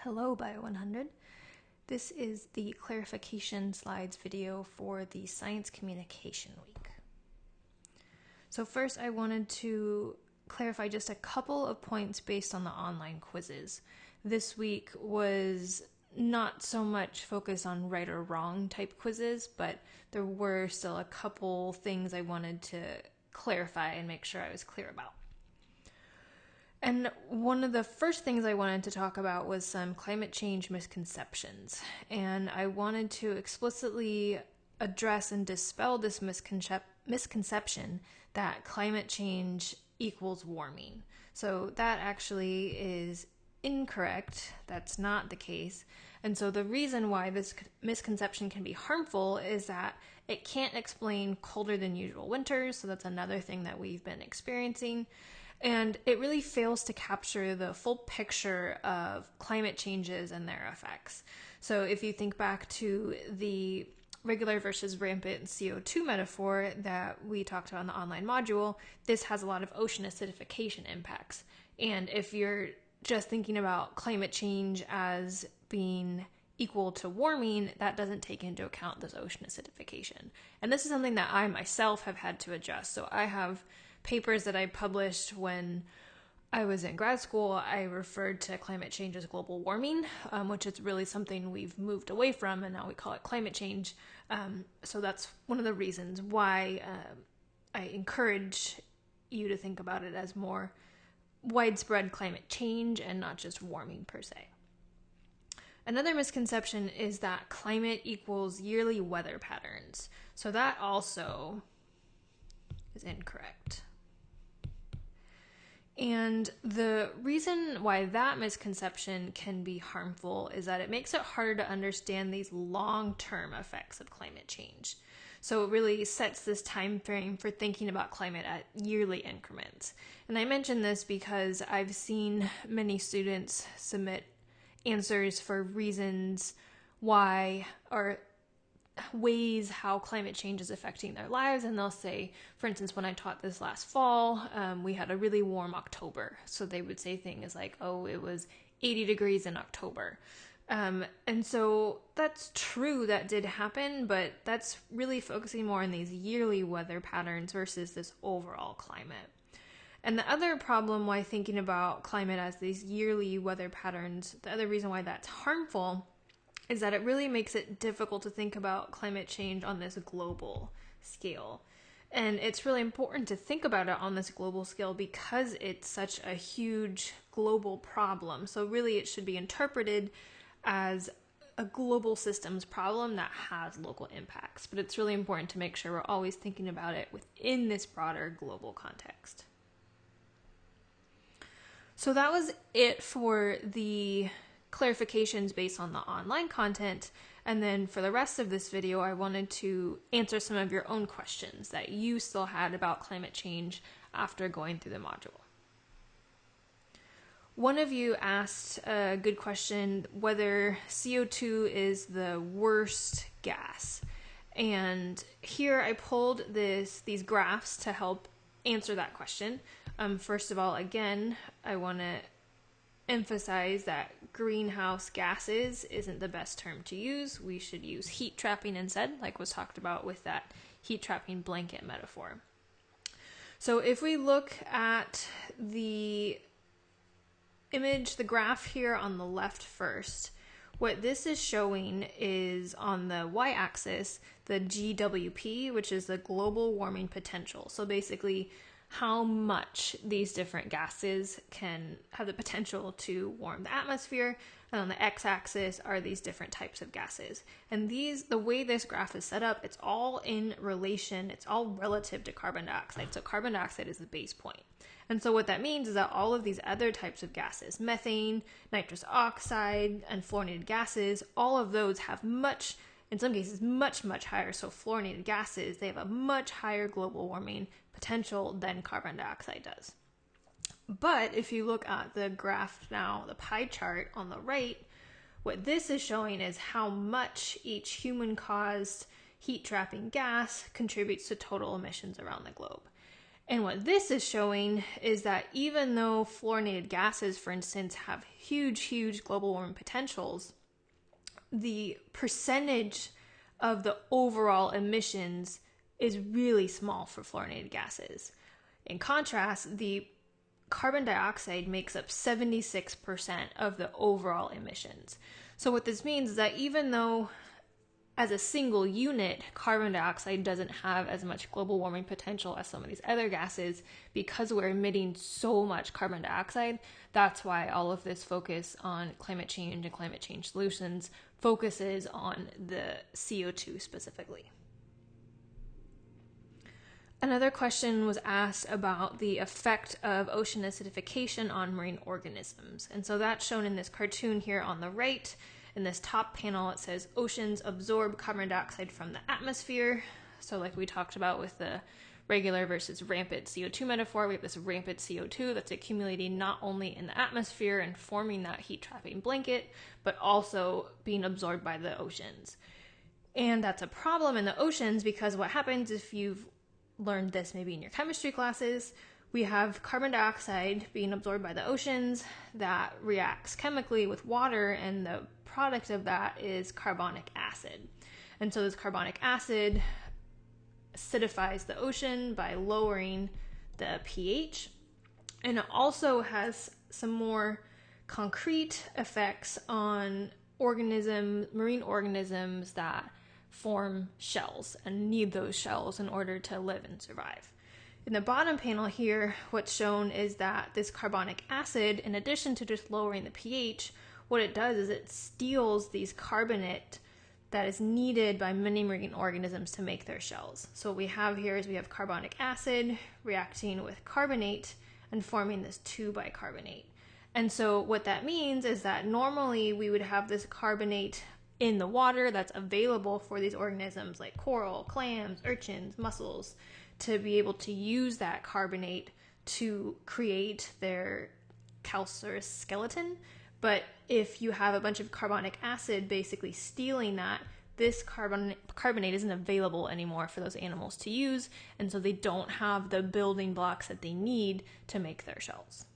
Hello BIO100. This is the clarification slides video for the Science Communication Week. So first I wanted to clarify just a couple of points based on the online quizzes. This week was not so much focused on right or wrong type quizzes, but there were still a couple things I wanted to clarify and make sure I was clear about. And one of the first things I wanted to talk about was some climate change misconceptions. And I wanted to explicitly address and dispel this misconception that climate change equals warming. So that actually is incorrect. That's not the case. And so the reason why this misconception can be harmful is that it can't explain colder than usual winters. So that's another thing that we've been experiencing. And it really fails to capture the full picture of climate changes and their effects. So if you think back to the regular versus rampant CO2 metaphor that we talked about in the online module, this has a lot of ocean acidification impacts. And if you're just thinking about climate change as being equal to warming, that doesn't take into account this ocean acidification. And this is something that I myself have had to adjust. So I have papers that I published when I was in grad school. I referred to climate change as global warming, which is really something we've moved away from, and now we call it climate change. So that's one of the reasons why I encourage you to think about it as more widespread climate change and not just warming per se. Another misconception is that climate equals yearly weather patterns. So that also is incorrect. And the reason why that misconception can be harmful is that it makes it harder to understand these long-term effects of climate change. So it really sets this time frame for thinking about climate at yearly increments. And I mention this because I've seen many students submit answers for reasons why or ways how climate change is affecting their lives, and they'll say, for instance, when I taught this last fall, we had a really warm October. So they would say things like, oh, it was 80 degrees in October. And so that's true, that did happen, but that's really focusing more on these yearly weather patterns versus this overall climate. And the other problem why thinking about climate as these yearly weather patterns, the other reason why that's harmful is that it really makes it difficult to think about climate change on this global scale. And it's really important to think about it on this global scale because it's such a huge global problem. So really it should be interpreted as a global systems problem that has local impacts. But it's really important to make sure we're always thinking about it within this broader global context. So that was it for the clarifications based on the online content. And then for the rest of this video, I wanted to answer some of your own questions that you still had about climate change after going through the module. One of you asked a good question, whether CO2 is the worst gas. And here I pulled these graphs to help answer that question. First of all, again, I want to emphasize that greenhouse gases isn't the best term to use. We should use heat trapping instead, like was talked about with that heat trapping blanket metaphor. So if we look at the image, the graph here on the left first, what this is showing is on the y-axis, the GWP, which is the global warming potential. So basically, how much these different gases can have the potential to warm the atmosphere. And on the x-axis are these different types of gases. And the way this graph is set up, it's all in relation, it's all relative to carbon dioxide. So carbon dioxide is the base point. And so what that means is that all of these other types of gases, methane, nitrous oxide, and fluorinated gases, all of those have in some cases, much higher. So fluorinated gases, they have a much higher global warming potential than carbon dioxide does. But if you look at the graph now, the pie chart on the right, what this is showing is how much each human-caused heat-trapping gas contributes to total emissions around the globe. And what this is showing is that even though fluorinated gases, for instance, have huge global warming potentials, the percentage of the overall emissions is really small for fluorinated gases. In contrast, the carbon dioxide makes up 76% of the overall emissions. So what this means is that even though as a single unit, carbon dioxide doesn't have as much global warming potential as some of these other gases, because we're emitting so much carbon dioxide, that's why all of this focus on climate change and climate change solutions focuses on the CO2 specifically. Another question was asked about the effect of ocean acidification on marine organisms. And so that's shown in this cartoon here on the right. In this top panel, it says oceans absorb carbon dioxide from the atmosphere. So like we talked about with the regular versus rampant CO2 metaphor, we have this rampant CO2 that's accumulating not only in the atmosphere and forming that heat trapping blanket, but also being absorbed by the oceans. And that's a problem in the oceans because what happens, if you've learned this maybe in your chemistry classes, we have carbon dioxide being absorbed by the oceans that reacts chemically with water, and the product of that is carbonic acid. And so this carbonic acid acidifies the ocean by lowering the pH, and it also has some more concrete effects on marine organisms that form shells and need those shells in order to live and survive. In the bottom panel here, what's shown is that this carbonic acid, in addition to just lowering the pH, what it does is it steals these carbonate that is needed by many marine organisms to make their shells. So what we have here is we have carbonic acid reacting with carbonate and forming this 2-bicarbonate. And so what that means is that normally we would have this carbonate in the water that's available for these organisms like coral, clams, urchins, mussels, to be able to use that carbonate to create their calcareous skeleton. But if you have a bunch of carbonic acid basically stealing that, this carbonate isn't available anymore for those animals to use, and so they don't have the building blocks that they need to make their shells.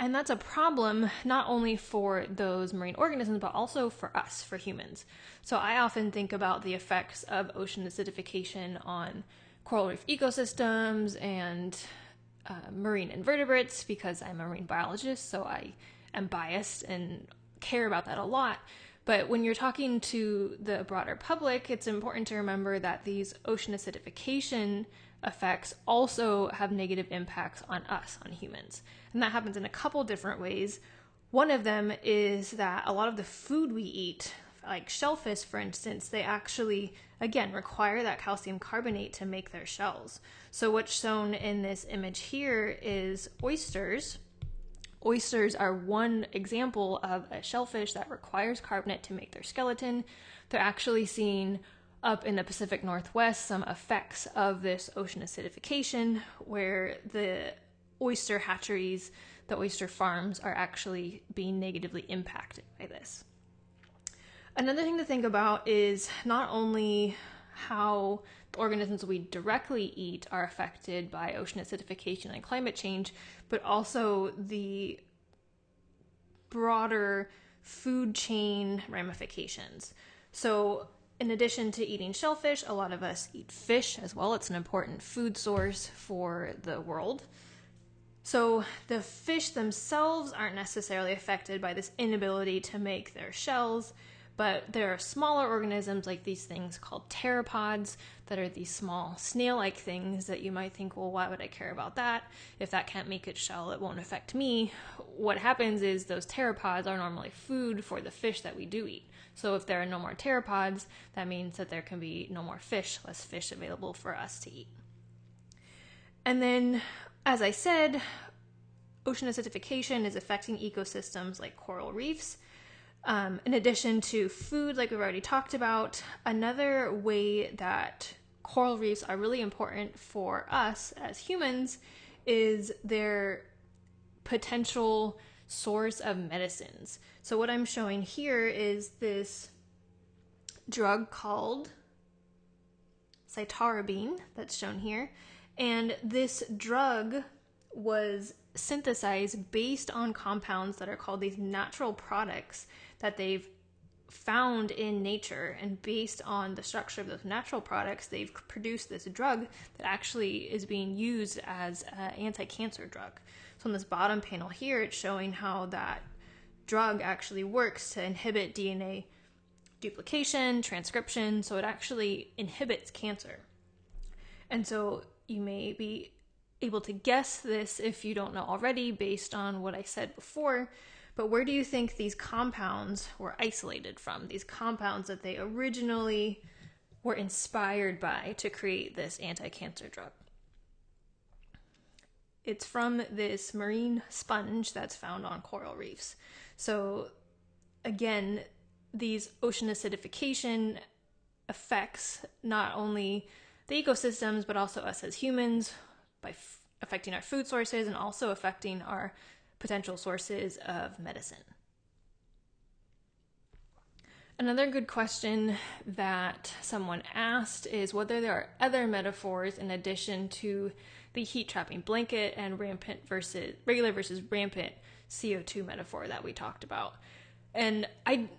And that's a problem not only for those marine organisms, but also for us, for humans. So I often think about the effects of ocean acidification on coral reef ecosystems and marine invertebrates, because I'm a marine biologist, so I am biased and care about that a lot. But when you're talking to the broader public, it's important to remember that these ocean acidification effects also have negative impacts on us, on humans. And that happens in a couple different ways. One of them is that a lot of the food we eat, like shellfish, for instance, they actually, again, require that calcium carbonate to make their shells. So what's shown in this image here is oysters. Oysters are one example of a shellfish that requires carbonate to make their skeleton. They're actually seeing up in the Pacific Northwest some effects of this ocean acidification, where the oyster hatcheries, the oyster farms, are actually being negatively impacted by this. Another thing to think about is not only how the organisms we directly eat are affected by ocean acidification and climate change, but also the broader food chain ramifications. So in addition to eating shellfish, a lot of us eat fish as well. It's an important food source for the world. So the fish themselves aren't necessarily affected by this inability to make their shells, but there are smaller organisms like these things called pteropods that are these small snail-like things that you might think, well, why would I care about that? If that can't make its shell, it won't affect me. What happens is those pteropods are normally food for the fish that we do eat. So if there are no more pteropods, that means that there can be no more fish, less fish available for us to eat. And then, as I said, ocean acidification is affecting ecosystems like coral reefs. In addition to food, like we've already talked about, another way that coral reefs are really important for us as humans is their potential source of medicines. So what I'm showing here is this drug called cytarabine that's shown here. And this drug was synthesized based on compounds that are called these natural products that they've found in nature, and based on the structure of those natural products, they've produced this drug that actually is being used as an anti-cancer drug. So in this bottom panel here, it's showing how that drug actually works to inhibit DNA duplication, transcription, so it actually inhibits cancer. And so you may be able to guess this if you don't know already based on what I said before, but where do you think these compounds were isolated from? These compounds that they originally were inspired by to create this anti-cancer drug. It's from this marine sponge that's found on coral reefs. So again, these ocean acidification affects not only the ecosystems, but also us as humans by affecting our food sources and also affecting our potential sources of medicine. Another good question that someone asked is whether there are other metaphors in addition to the heat trapping blanket and regular versus rampant CO2 metaphor that we talked about. And I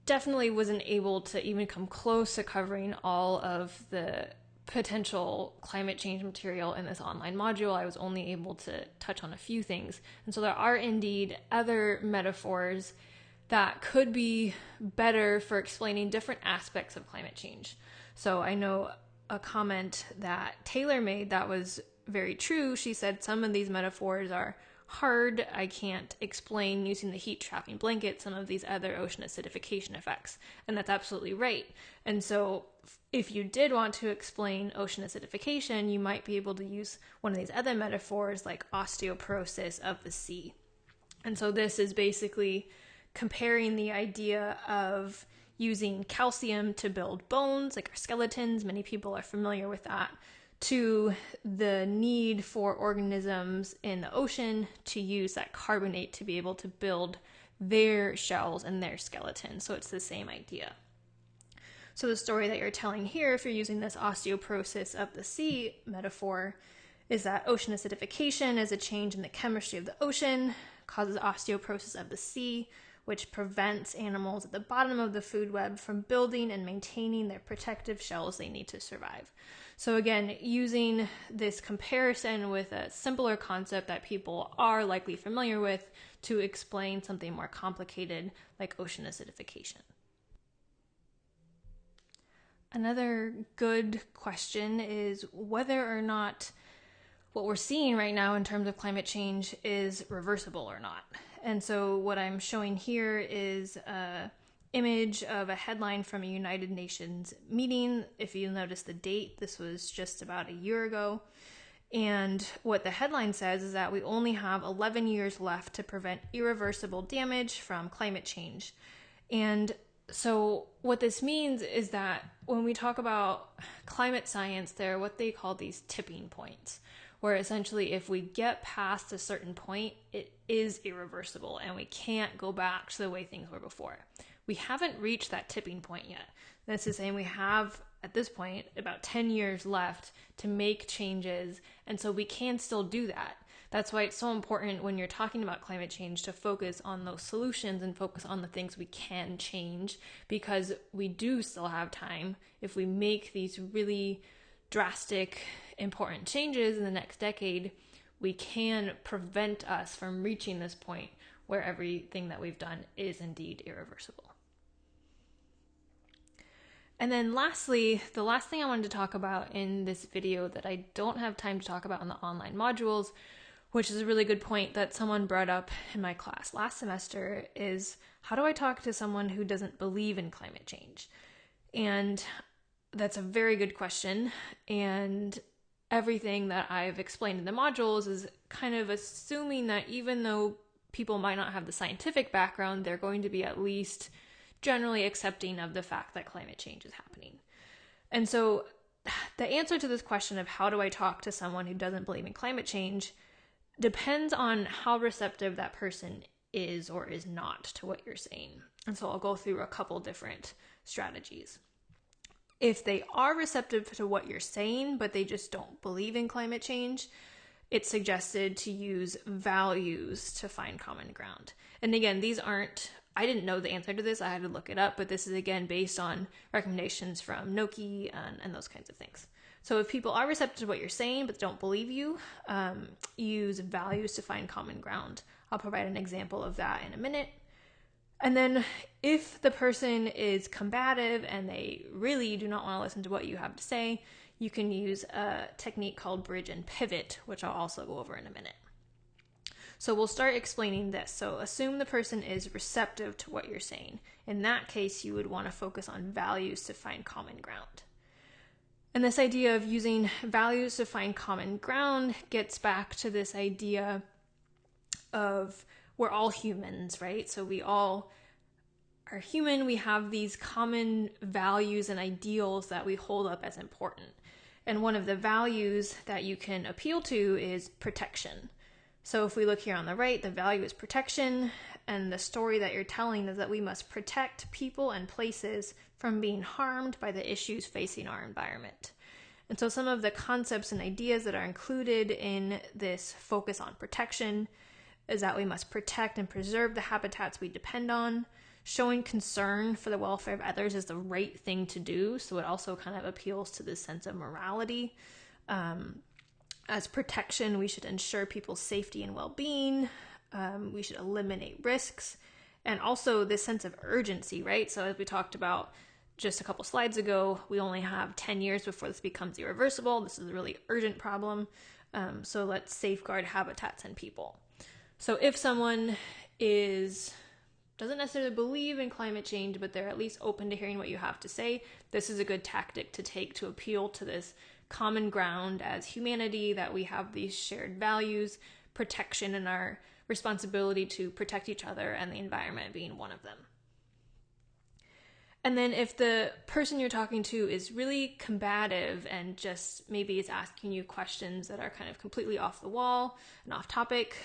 definitely wasn't able to even come close to covering all of the potential climate change material in this online module. I was only able to touch on a few things. And so there are indeed other metaphors that could be better for explaining different aspects of climate change. So I know a comment that Taylor made that was very true. She said some of these metaphors are hard. I can't explain using the heat trapping blanket some of these other ocean acidification effects. And that's absolutely right. And so if you did want to explain ocean acidification, you might be able to use one of these other metaphors like osteoporosis of the sea. And so this is basically comparing the idea of using calcium to build bones, like our skeletons, many people are familiar with that, to the need for organisms in the ocean to use that carbonate to be able to build their shells and their skeletons. So it's the same idea. So the story that you're telling here, if you're using this osteoporosis of the sea metaphor, is that ocean acidification is a change in the chemistry of the ocean, causes osteoporosis of the sea, which prevents animals at the bottom of the food web from building and maintaining their protective shells they need to survive. So again, using this comparison with a simpler concept that people are likely familiar with to explain something more complicated like ocean acidification. Another good question is whether or not what we're seeing right now in terms of climate change is reversible or not. And so what I'm showing here is an image of a headline from a United Nations meeting. If you notice the date, this was just about a year ago. And what the headline says is that we only have 11 years left to prevent irreversible damage from climate change. And so what this means is that when we talk about climate science, there are what they call these tipping points, where essentially if we get past a certain point, it is irreversible and we can't go back to the way things were before. We haven't reached that tipping point yet. This is saying we have, at this point, about 10 years left to make changes, and so we can still do that. That's why it's so important when you're talking about climate change to focus on those solutions and focus on the things we can change, because we do still have time. If we make these really drastic, important changes in the next decade, we can prevent us from reaching this point where everything that we've done is indeed irreversible. And then lastly, the last thing I wanted to talk about in this video that I don't have time to talk about in the online modules, which is a really good point that someone brought up in my class last semester, is how do I talk to someone who doesn't believe in climate change? And that's a very good question. And everything that I've explained in the modules is kind of assuming that even though people might not have the scientific background, they're going to be at least generally accepting of the fact that climate change is happening. And so the answer to this question of how do I talk to someone who doesn't believe in climate change depends on how receptive that person is or is not to what you're saying. And so I'll go through a couple different strategies. If they are receptive to what you're saying, but they just don't believe in climate change, it's suggested to use values to find common ground. And again, these aren't, I didn't know the answer to this, I had to look it up, but this is again based on recommendations from Noki and those kinds of things. So if people are receptive to what you're saying but don't believe you, use values to find common ground. I'll provide an example of that in a minute. And then if the person is combative and they really do not want to listen to what you have to say, you can use a technique called bridge and pivot, which I'll also go over in a minute. So we'll start explaining this. So assume the person is receptive to what you're saying. In that case, you would want to focus on values to find common ground. And this idea of using values to find common ground gets back to this idea of we're all humans, right? So we all are human. We have these common values and ideals that we hold up as important. And one of the values that you can appeal to is protection. So if we look here on the right, the value is protection, and the story that you're telling is that we must protect people and places from being harmed by the issues facing our environment. And so some of the concepts and ideas that are included in this focus on protection is that we must protect and preserve the habitats we depend on. Showing concern for the welfare of others is the right thing to do, so it also kind of appeals to this sense of morality. As protection, we should ensure people's safety and well-being. We should eliminate risks. And also this sense of urgency, right? So as we talked about just a couple slides ago, we only have 10 years before this becomes irreversible. This is a really urgent problem. So let's safeguard habitats and people. So if someone doesn't necessarily believe in climate change, but they're at least open to hearing what you have to say, this is a good tactic to take to appeal to this common ground as humanity, that we have these shared values, protection, and our responsibility to protect each other and the environment being one of them. And then if the person you're talking to is really combative and just maybe is asking you questions that are kind of completely off the wall and off topic,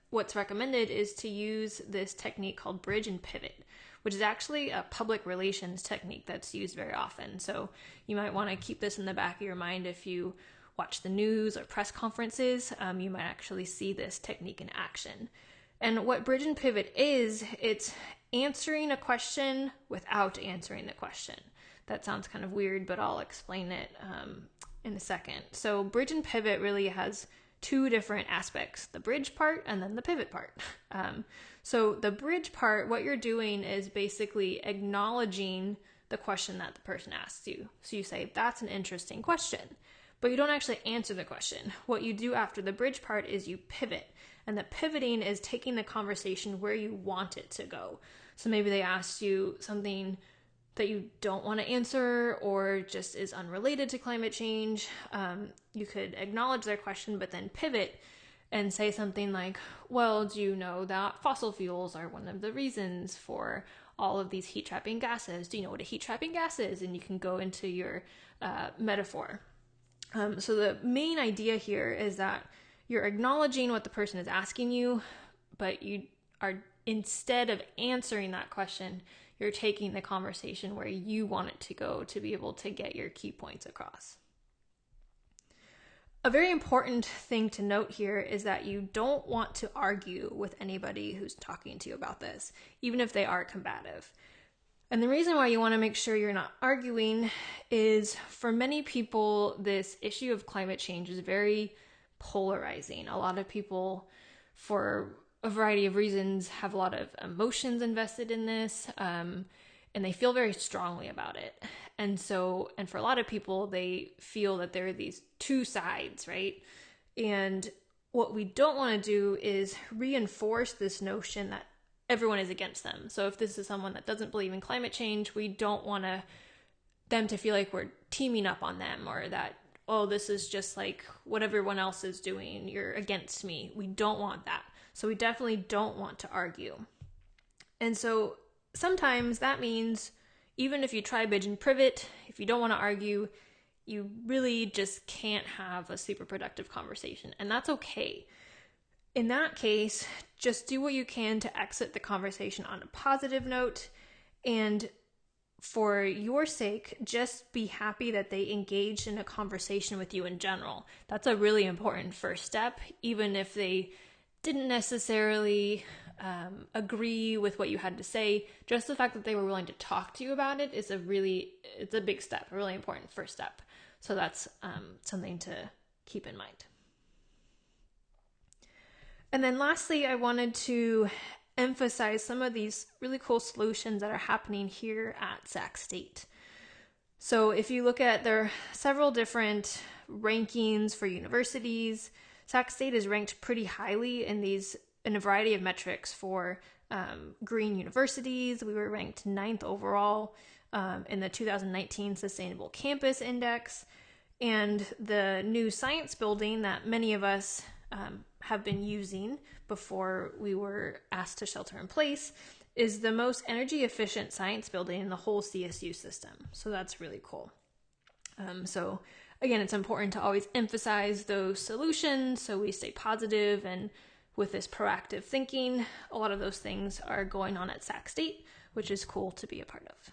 what's recommended is to use this technique called bridge and pivot, which is actually a public relations technique that's used very often. So you might want to keep this in the back of your mind if you watch the news or press conferences. You might actually see this technique in action. And what bridge and pivot is, it's answering a question without answering the question. That sounds kind of weird, but I'll explain it in a second. So bridge and pivot really has two different aspects, the bridge part and then the pivot part. So the bridge part, what you're doing is basically acknowledging the question that the person asks you. So you say, that's an interesting question, but you don't actually answer the question. What you do after the bridge part is you pivot, and the pivoting is taking the conversation where you want it to go. So maybe they asked you something that you don't want to answer or just is unrelated to climate change. You could acknowledge their question, but then pivot and say something like, well, do you know that fossil fuels are one of the reasons for all of these heat-trapping gases? Do you know what a heat-trapping gas is? And you can go into your metaphor. So the main idea here is that you're acknowledging what the person is asking you, but you are, instead of answering that question, you're taking the conversation where you want it to go to be able to get your key points across. A very important thing to note here is that you don't want to argue with anybody who's talking to you about this, even if they are combative. And the reason why you want to make sure you're not arguing is, for many people, this issue of climate change is very polarizing. A lot of people, for a variety of reasons, have a lot of emotions invested in this, and they feel very strongly about it. And for a lot of people, they feel that there are these two sides, right? And what we don't want to do is reinforce this notion that everyone is against them. So if this is someone that doesn't believe in climate change, we don't want them to feel like we're teaming up on them, or that, oh, this is just like what everyone else is doing, you're against me. We don't want that. So we definitely don't want to argue. And so sometimes that means, even if you try bridge and pivot, if you don't want to argue, you really just can't have a super productive conversation. And that's okay. In that case, just do what you can to exit the conversation on a positive note, and for your sake, just be happy that they engaged in a conversation with you in general. That's a really important first step, even if they didn't necessarily agree with what you had to say. Just the fact that they were willing to talk to you about it is it's a big step, a really important first step. So that's something to keep in mind. And then lastly, I wanted to emphasize some of these really cool solutions that are happening here at Sac State. So if you look at, there are several different rankings for universities. Sac State is ranked pretty highly in a variety of metrics for green universities. We were ranked 9th overall in the 2019 Sustainable Campus Index. And the new science building that many of us have been using before we were asked to shelter in place is the most energy efficient science building in the whole CSU system. So that's really cool. So again, it's important to always emphasize those solutions so we stay positive, and with this proactive thinking, a lot of those things are going on at Sac State, which is cool to be a part of.